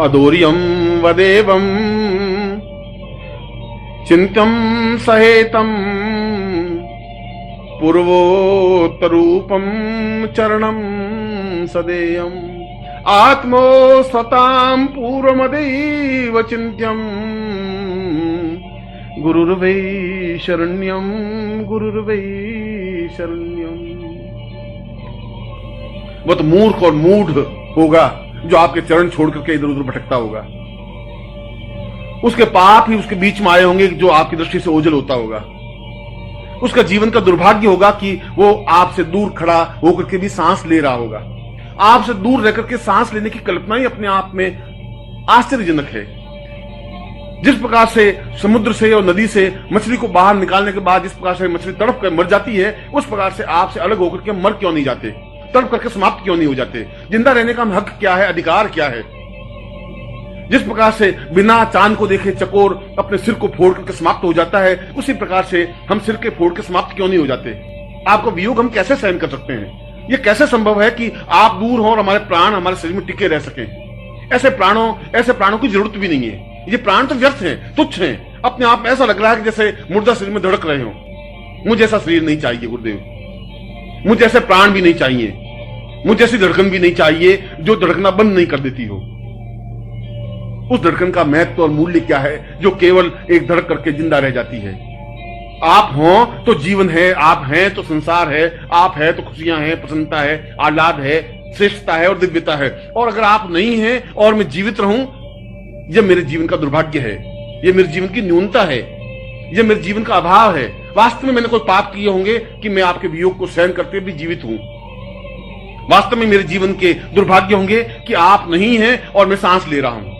अदोर्यं वदेवं चिन्त्यं सहेतं पूर्वोत्तरूपं चरणं सदेयम् आत्मोस्वतां पूर्वमदैव चिन्त्यं गुरुर्वै शरण्यं गुरुर्वै शरण्यम। वह तो मूर्ख और मूढ़ होगा जो आपके चरण छोड़ करके इधर उधर भटकता होगा। उसके पाप ही उसके बीच में आए होंगे जो आपकी दृष्टि से ओझल होता होगा। उसका जीवन का दुर्भाग्य होगा कि वो आपसे दूर खड़ा होकर के भी सांस ले रहा होगा। आपसे दूर रहकर के सांस लेने की कल्पना ही अपने आप में आश्चर्यजनक है। जिस प्रकार से समुद्र से और नदी से मछली को बाहर निकालने के बाद जिस प्रकार से मछली तड़प कर मर जाती है, उस प्रकार से आपसे अलग होकर के मर क्यों नहीं जाते, तड़प करके समाप्त क्यों नहीं हो जाते? जिंदा रहने का हक क्या है, अधिकार क्या है? जिस प्रकार से बिना चांद को देखे चकोर अपने सिर को फोड़ करके समाप्त हो जाता है, उसी प्रकार से हम सिर के फोड़ के समाप्त क्यों नहीं हो जाते? आपका वियोग हम कैसे सहन कर सकते हैं? ये कैसे संभव है कि आप दूर हो और हमारे प्राण हमारे शरीर में टिके रह सकें? ऐसे प्राणों की जरूरत भी नहीं है। ये प्राण तो व्यर्थ हैं, तुच्छ हैं। अपने आप में ऐसा लग रहा है कि जैसे मुर्दा शरीर में धड़क रहे हो। मुझे ऐसा शरीर नहीं चाहिए गुरुदेव, मुझे ऐसे प्राण भी नहीं चाहिए, मुझे ऐसी धड़कन भी नहीं चाहिए जो धड़कना बंद नहीं कर देती हो। उस धड़कन का महत्व और मूल्य क्या है जो केवल एक धड़क करके जिंदा रह जाती है? आप हो तो जीवन है, आप हैं तो संसार है, आप है तो खुशियां हैं, प्रसन्नता है, आह्लाद है, श्रेष्ठता है और दिव्यता है। और अगर आप नहीं हैं और मैं जीवित रहूं, यह मेरे जीवन का दुर्भाग्य है, यह मेरे जीवन की न्यूनता है, यह मेरे जीवन का अभाव है। वास्तव में मैंने कोई पाप किए होंगे कि मैं आपके वियोग को सहन करते भी जीवित हूं। वास्तव में मेरे जीवन के दुर्भाग्य होंगे कि आप नहीं हैं और मैं सांस ले रहा हूं।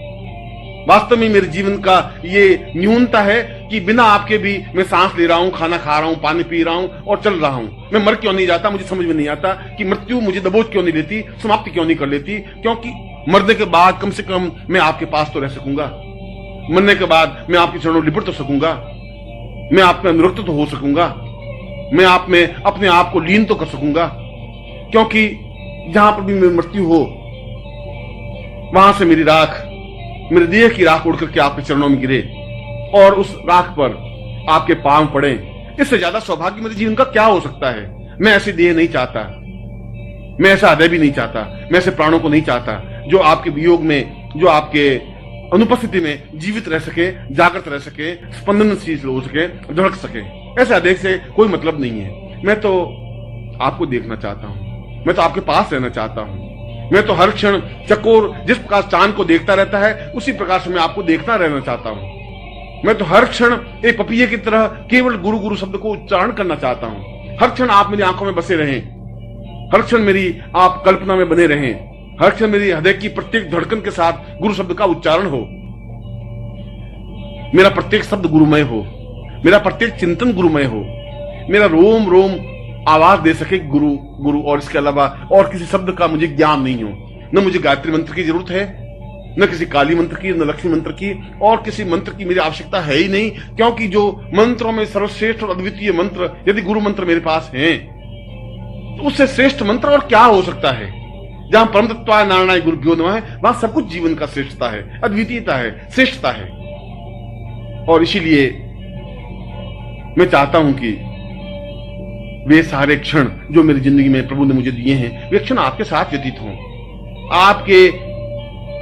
वास्तव में मेरे जीवन का ये न्यूनता है कि बिना आपके भी मैं सांस ले रहा हूं, खाना खा रहा हूं, पानी पी रहा हूं और चल रहा हूं। मैं मर क्यों नहीं जाता? मुझे समझ में नहीं आता कि मृत्यु मुझे दबोच क्यों नहीं लेती, समाप्ति क्यों नहीं कर लेती? क्योंकि मरने के बाद कम से कम मैं आपके पास तो रह सकूंगा। मरने के बाद मैं आपके चरणों लिपट तो सकूंगा, मैं आप में अनुरक्त तो हो सकूंगा, मैं आप में अपने आप को लीन तो कर सकूंगा। क्योंकि जहां पर भी मेरी मृत्यु हो, वहां से मेरी राख, मेरे देह की राख उड़ करके आपके चरणों में गिरे और उस राख पर आपके पांव पड़े। इससे ज्यादा सौभाग्य मेरे जीवन का क्या हो सकता है? मैं ऐसी देह नहीं चाहता, मैं ऐसा हृदय भी नहीं चाहता, मैं ऐसे प्राणों को नहीं चाहता जो आपके वियोग में, जो आपके अनुपस्थिति में जीवित रह सके, जागृत रह सके, स्पंदनशील हो सके, धड़क सके। ऐसे हृदय से कोई मतलब नहीं है। मैं तो आपको देखना चाहता हूं, मैं तो आपके पास रहना चाहता हूं। मैं तो हर क्षण चकोर जिस प्रकार चांद को देखता रहता है, उसी प्रकार से मैं आपको देखता रहना चाहता हूं। मैं तो हर क्षण एक पपीहे की तरह केवल गुरु गुरु शब्द को उच्चारण करना चाहता हूं। हर क्षण आप मेरी आंखों में बसे रहें, हर क्षण मेरी आप कल्पना में बने रहें, हर क्षण मेरी हृदय की प्रत्येक धड़कन के साथ गुरु शब्द का उच्चारण हो। मेरा प्रत्येक शब्द गुरुमय हो, मेरा प्रत्येक चिंतन गुरुमय हो, मेरा रोम रोम आवाज दे सके गुरु गुरु, और इसके अलावा और किसी शब्द का मुझे ज्ञान नहीं हो। न मुझे गायत्री मंत्र की जरूरत है, न किसी काली मंत्र की, न लक्ष्मी मंत्र की, और किसी मंत्र की मेरी आवश्यकता है ही नहीं। क्योंकि जो मंत्रों में सर्वश्रेष्ठ और अद्वितीय मंत्र यदि गुरु मंत्र मेरे पास हैं, तो उससे श्रेष्ठ मंत्र और क्या हो सकता है? जहां परम तत्वाय नारायणाय गुरुभ्यो नमः है, वहां सब कुछ जीवन का श्रेष्ठता है, अद्वितीयता है, श्रेष्ठता है। और इसीलिए मैं चाहता हूं कि वे सारे क्षण जो मेरी जिंदगी में प्रभु ने मुझे दिए हैं, वे क्षण आपके साथ व्यतीत हों,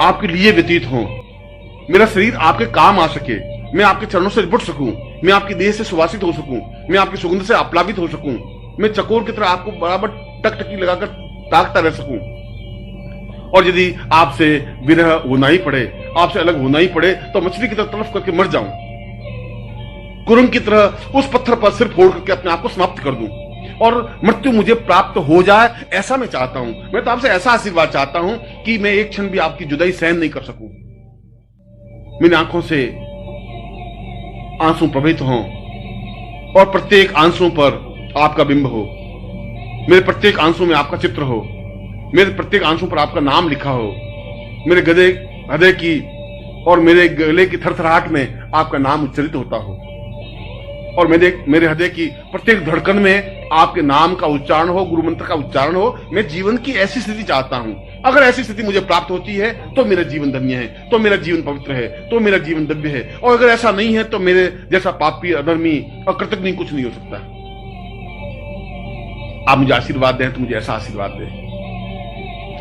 आपके लिए व्यतीत हों। मेरा शरीर आपके काम आ सके, मैं आपके चरणों से लिपट सकूं, मैं आपकी देह से सुवासित हो सकूं, मैं आपकी सुगंध से आप्लावित हो सकूं, मैं चकोर की तरह आपको बराबर टकटकी लगाकर ताकता रह सकूं। और यदि आपसे विरह होना ही पड़े, आपसे अलग होना ही पड़े, तो मछली की तरह तड़फ करके मर जाऊं, कुरंग की तरह उस पत्थर पर सिर फोड़ करके अपने आप को समाप्त कर दूं और मृत्यु मुझे प्राप्त हो जाए, ऐसा मैं चाहता हूं। मैं तो आपसे ऐसा आशीर्वाद चाहता हूं कि मैं एक क्षण भी आपकी जुदाई सहन नहीं कर सकूं। मेरी आंखों से आंसू प्रवाहित हों और प्रत्येक आंसू पर आपका बिंब हो, मेरे प्रत्येक आंसू में आपका चित्र हो, मेरे प्रत्येक आंसू पर आपका नाम लिखा हो, मेरे हृदय की और मेरे गले की थरथराहट में आपका नाम उच्चारित होता हो, और मेरे हृदय की प्रत्येक धड़कन में आपके नाम का उच्चारण हो, गुरु मंत्र का उच्चारण हो। मैं जीवन की ऐसी स्थिति चाहता हूं। अगर ऐसी स्थिति मुझे प्राप्त होती है तो मेरा जीवन धन्य है, तो मेरा जीवन पवित्र है, तो मेरा जीवन दिव्य है। और अगर ऐसा नहीं है तो मेरे जैसा पापी, अधर्मी और कृतज्ञ कुछ नहीं हो सकता। आप मुझे आशीर्वाद दें तो मुझे ऐसा आशीर्वाद दें।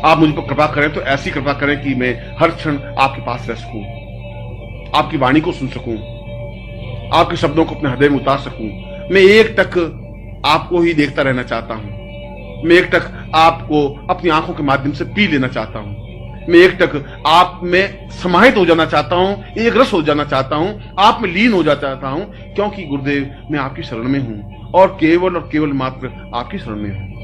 आप मुझ पर कृपा करें तो ऐसी कृपा करें कि मैं हर क्षण आपके पास रह सकूं, आपकी वाणी को सुन सकूं, आपके शब्दों को अपने हृदय में उतार सकूं। मैं एक टक आपको ही देखता रहना चाहता हूं। मैं एक टक आपको अपनी आंखों के माध्यम से पी लेना चाहता हूं। मैं एक टक आप में समाहित हो जाना चाहता हूं, एक रस हो जाना चाहता हूं, आप में लीन हो जाना चाहता हूं, क्योंकि गुरुदेव मैं आपकी शरण में हूं और केवल मात्र आपकी शरण में हूं।